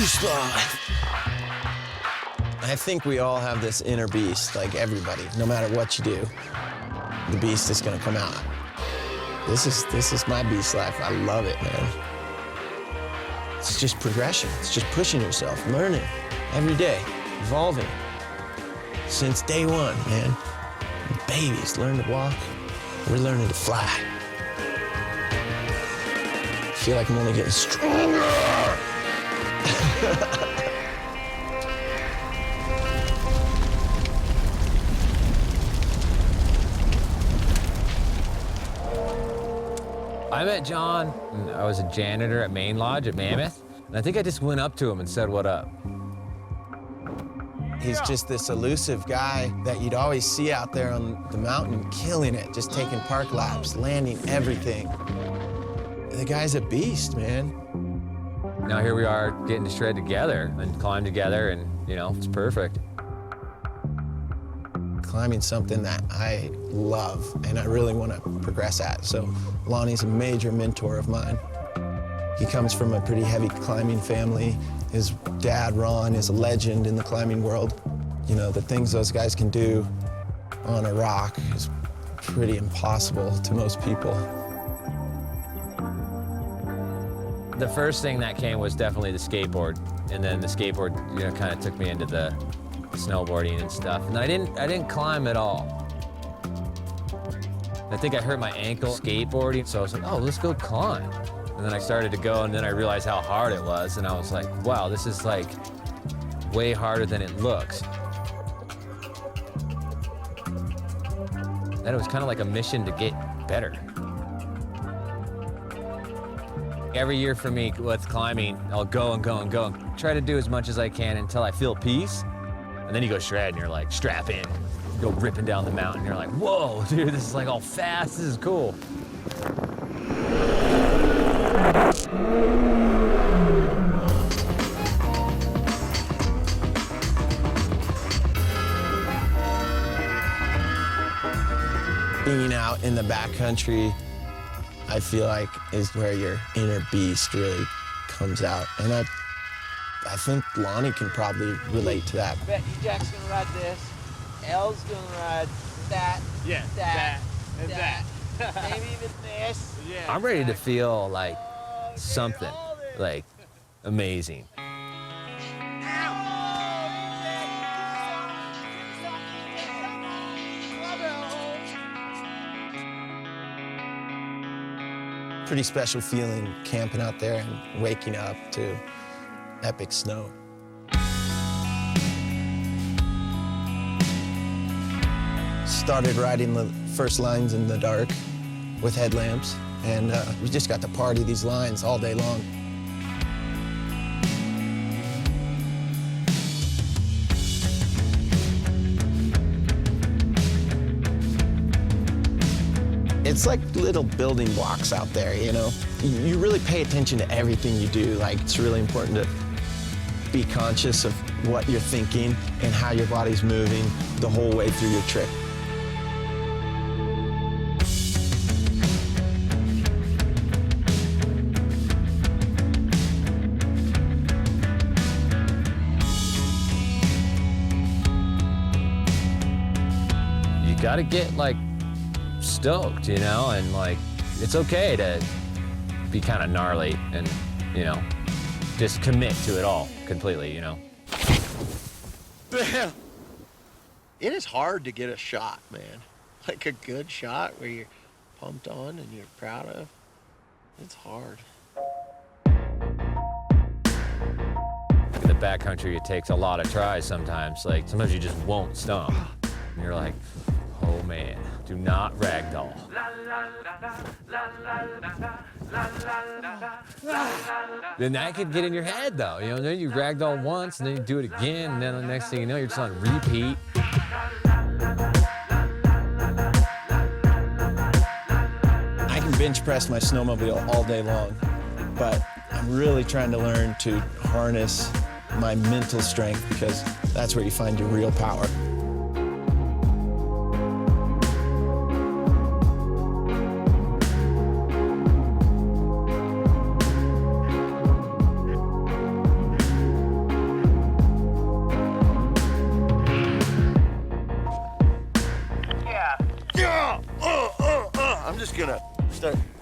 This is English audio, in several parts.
beast life. I think we all have this inner beast, like everybody. No matter what you do, the beast is gonna come out. This is my beast life. I love it, man. It's just progression. It's just pushing yourself, learning every day, evolving. Since day one, man. Babies learn to walk. We're learning to fly. I feel like I'm only getting stronger. I met John, and I was a janitor at Main Lodge at Mammoth, and I think I just went up to him and said, "What up?" He's just this elusive guy that you'd always see out there on the mountain, killing it, just taking park laps, landing everything. The guy's a beast, man. Now here we are getting to shred together and climb together, and, you know, it's perfect. Climbing's something that I love and I really want to progress at. So Lonnie's a major mentor of mine. He comes from a pretty heavy climbing family. His dad, Ron, is a legend in the climbing world. You know, the things those guys can do on a rock is pretty impossible to most people. The first thing that came was definitely the skateboard, and then the skateboard, you know, kind of took me into the snowboarding and stuff. And I didn't climb at all. I think I hurt my ankle skateboarding, so I was like, oh, let's go climb. And then I started to go, and then I realized how hard it was, and I was like, wow, this is like way harder than it looks. And it was kind of like a mission to get better. Every year for me with climbing, I'll go and go and go and try to do as much as I can until I feel peace. And then you go shred and you're like, strap in, go ripping down the mountain. You're like, whoa, dude, this is like all fast, this is cool. Being out in the backcountry, I feel like is where your inner beast really comes out. And I think Lonnie can probably relate to that. I bet you Jack's gonna ride this, L's gonna ride that, that, maybe even this. Yeah, I'm ready to feel like something, like amazing. Pretty special feeling camping out there and waking up to epic snow. Started riding the first lines in the dark with headlamps, and we just got to party these lines all day long. It's like little building blocks out there, you know? You really pay attention to everything you do. Like, it's really important to be conscious of what you're thinking and how your body's moving the whole way through your trip. You gotta get like stoked, you know, and like it's okay to be kind of gnarly and, you know, just commit to it all completely, you know. It is hard to get a shot, man. Like a good shot where you're pumped on and you're proud of. It's hard. In the backcountry, it takes a lot of tries sometimes. Like sometimes you just won't stump. And you're like, oh man, do not ragdoll. Then that could get in your head though. You know, then you ragdoll once and then you do it again, and then the next thing you know, you're just on repeat. I can bench press my snowmobile all day long, but I'm really trying to learn to harness my mental strength because that's where you find your real power.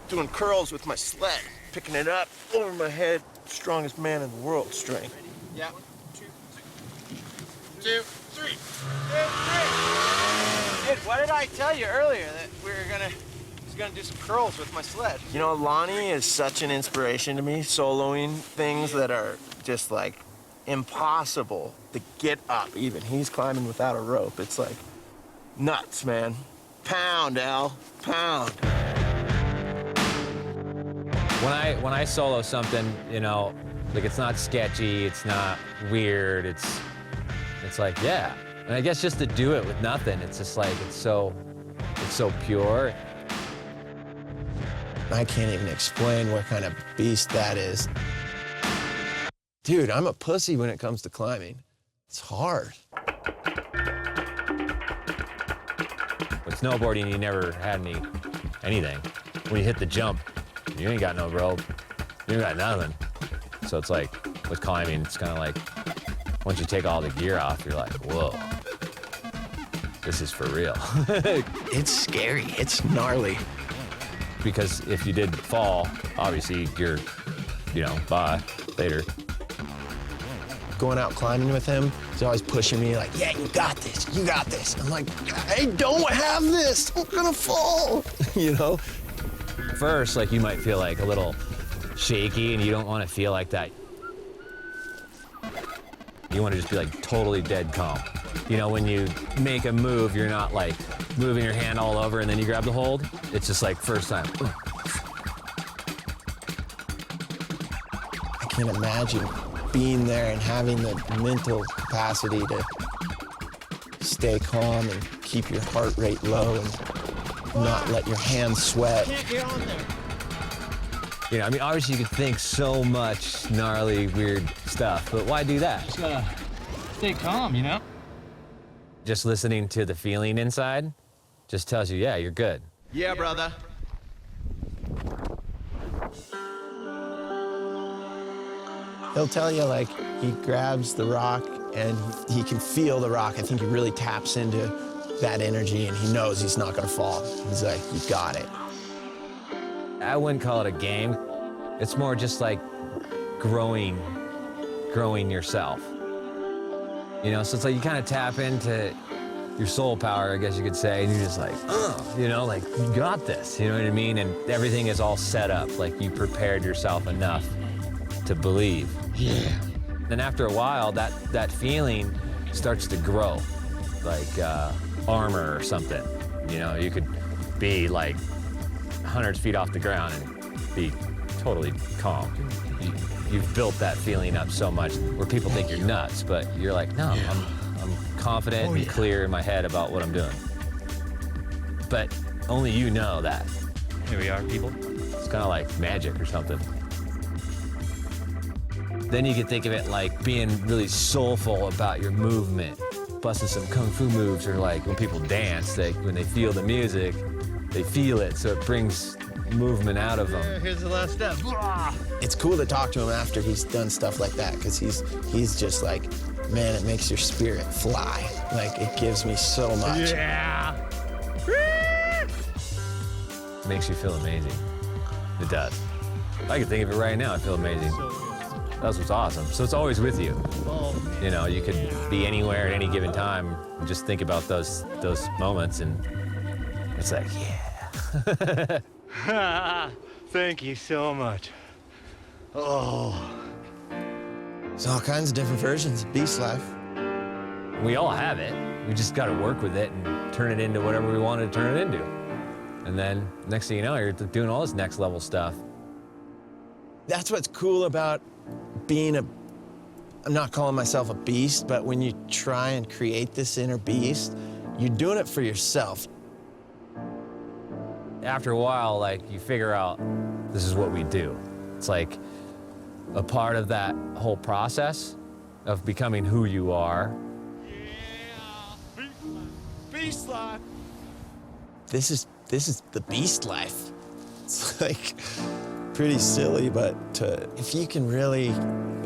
doing curls with my sled, picking it up over my head. Strongest man in the world strength. Yeah. 2, 3. Dude, what did I tell you earlier that we were gonna do some curls with my sled? You know, Lonnie is such an inspiration to me, soloing things that are just like impossible to get up even. He's climbing without a rope. It's like nuts, man. Pound, Al, pound. When I solo something, you know, like it's not sketchy, it's not weird, it's like, yeah. And I guess just to do it with nothing, it's just like, it's so pure. I can't even explain what kind of beast that is. Dude, I'm a pussy when it comes to climbing. It's hard. With snowboarding, you never had anything. When you hit the jump, you ain't got no rope, you ain't got nothing. So it's like, with climbing, it's kind of like, once you take all the gear off, you're like, whoa, this is for real. It's scary, it's gnarly. Because if you did fall, obviously you're, you know, bye, later. Going out climbing with him, he's always pushing me like, yeah, you got this, you got this. I'm like, I don't have this, I'm gonna fall, you know? First, like, you might feel like a little shaky and you don't want to feel like that. You want to just be like totally dead calm. You know, when you make a move, you're not like moving your hand all over and then you grab the hold. It's just like first time. I can't imagine being there and having the mental capacity to stay calm and keep your heart rate low and not let your hands sweat. Can't get on there. You know, I mean, obviously you could think so much gnarly, weird stuff, but why do that? Just gotta stay calm, you know? Just listening to the feeling inside just tells you, yeah, you're good. Yeah, brother. He'll tell you, like, he grabs the rock and he can feel the rock. I think he really taps into that energy and he knows he's not gonna fall. He's like, you got it. I wouldn't call it a game. It's more just like growing yourself. You know, so it's like you kind of tap into your soul power, I guess you could say, and you're just like, you know, like, you got this, you know what I mean? And everything is all set up, like you prepared yourself enough to believe. Yeah. Then after a while, that feeling starts to grow, like armor or something. You know, you could be like hundreds of feet off the ground and be totally calm. You've built that feeling up so much where people think you're nuts, but you're like, no, I'm confident and clear in my head about what I'm doing. But only you know that. Here we are, people. It's kind of like magic or something. Then you can think of it like being really soulful about your movement, busting some kung fu moves, or like when people dance, when they feel the music, they feel it, so it brings movement out of them. Here's the last step. It's cool to talk to him after he's done stuff like that, because he's just like, man, it makes your spirit fly. Like, it gives me so much. Yeah. Makes you feel amazing. It does. I can think of it right now. I feel amazing. That's what's awesome. So it's always with you. You know, you could be anywhere at any given time and just think about those moments, and it's like, yeah. Thank you so much. Oh. There's all kinds of different versions of Beast Life. We all have it. We just got to work with it and turn it into whatever we want to turn it into. And then next thing you know, you're doing all this next level stuff. That's what's cool about being I'm not calling myself a beast, but when you try and create this inner beast, you're doing it for yourself. After a while, like, you figure out this is what we do. It's like a part of that whole process of becoming who you are. Yeah. Beast life. This is the beast life. It's like pretty silly, but if you can really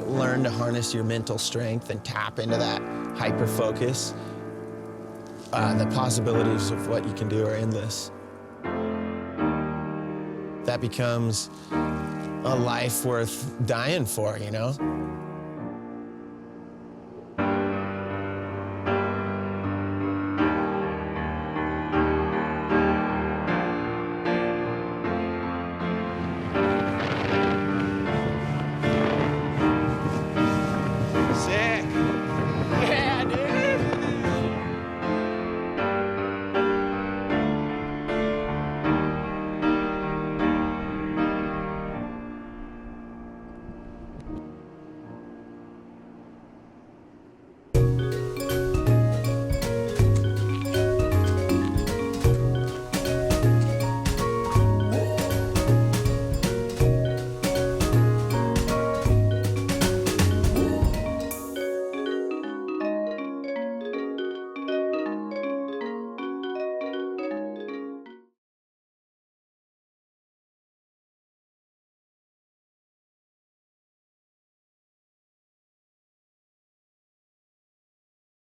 learn to harness your mental strength and tap into that hyper focus, the possibilities of what you can do are endless. that becomes a life worth dying for, you know?